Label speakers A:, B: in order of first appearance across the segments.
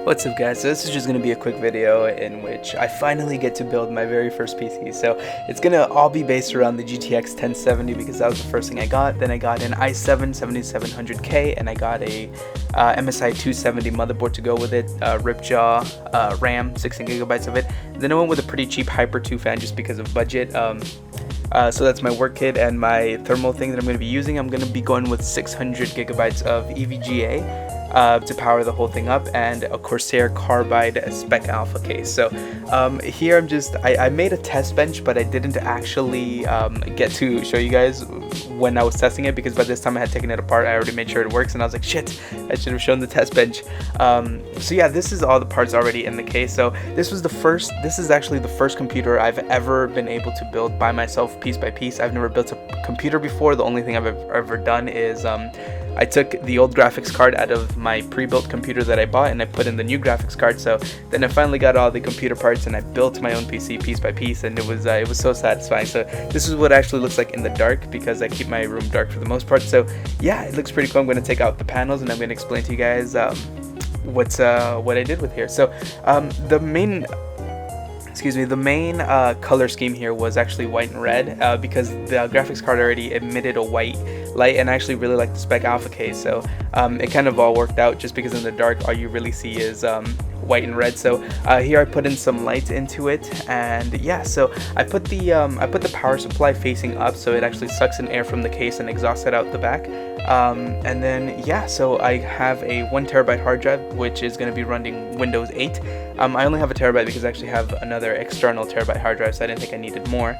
A: What's up guys, so this is just going to be a quick video in which I finally get to build my very first PC. So it's going to all be based around the GTX 1070 because that was the first thing I got. Then I got an i7 7700k and I got a MSI 270 motherboard to go with it, Ripjaw, RAM, 16GB of it. Then I went with a pretty cheap Hyper 2 fan just because of budget. So that's my work kit and my thermal thing that I'm going to be using. I'm going to be going with 600GB of EVGA to power the whole thing up, and a Corsair Carbide Spec Alpha case. So here I made a test bench, but I didn't actually get to show you guys when I was testing it because by this time I had taken it apart. I already made sure it works and I was like, shit, I should have shown the test bench. So yeah, this is all the parts already in the case. So this is actually the first computer I've ever been able to build by myself piece by piece. I've never built a computer before. The only thing I've ever done is I took the old graphics card out of my pre-built computer that I bought and I put in the new graphics card. So then I finally got all the computer parts and I built my own PC piece by piece, and it was so satisfying. So this is what it actually looks like in the dark because I keep my room dark for the most part. So yeah, it looks pretty cool. I'm going to take out the panels and I'm going to explain to you guys what I did with here. So the main color scheme here was actually white and red because the graphics card already emitted a white light, and I actually really like the Spec Alpha case, so it kind of all worked out just because in the dark all you really see is white and red. So here I put in some lights into it, and yeah, so I put the power supply facing up so it actually sucks in air from the case and exhausts it out the back. And then yeah, so I have a 1TB hard drive which is going to be running Windows 8. I only have a terabyte because I actually have another external terabyte hard drive, so I didn't think I needed more.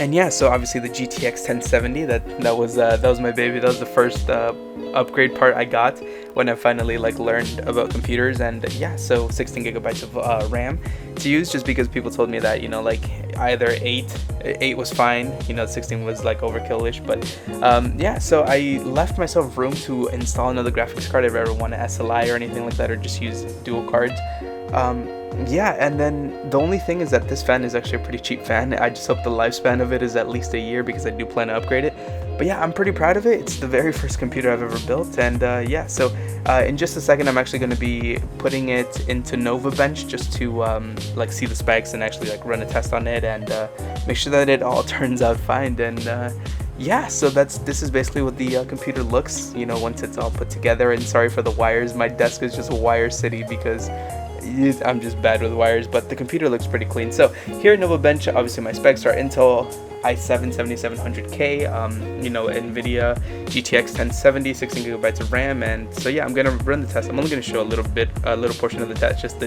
A: And yeah, so obviously the GTX 1070, that was my baby. That was the first upgrade part I got when I finally learned about computers. And yeah, so 16GB of RAM to use, just because people told me that either 8 was fine, 16 was overkill-ish. But yeah, so I left myself room to install another graphics card if I ever want an SLI or anything like that, or just use dual cards. Yeah, and then the only thing is that this fan is actually a pretty cheap fan. I just hope the lifespan of it is at least a year because I do plan to upgrade it. But yeah, I'm pretty proud of it. It's the very first computer I've ever built, and yeah, so in just a second I'm actually going to be putting it into Nova Bench just to see the specs and actually run a test on it and make sure that it all turns out fine. And yeah, so this is basically what the computer looks, once it's all put together. And sorry for the wires, my desk is just a wire city because I'm just bad with wires, but the computer looks pretty clean. So here at Nova Bench, obviously my specs are Intel i7 7700k, NVIDIA GTX 1070, 16GB of RAM, and so yeah, I'm gonna run the test. I'm only gonna show a little portion of the test, just the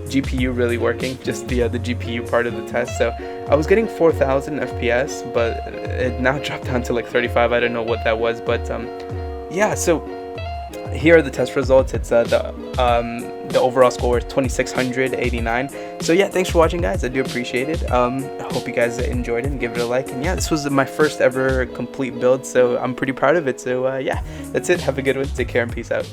A: GPU really working, just the GPU part of the test. So I was getting 4,000 FPS, but it now dropped down to 35. I don't know what that was, but yeah, so here are the test results. It's the overall score is 2689. So yeah, thanks for watching guys, I do appreciate it. I hope you guys enjoyed it and give it a like. And yeah, this was my first ever complete build, so I'm pretty proud of it. So yeah, that's it. Have a good one, take care, and peace out.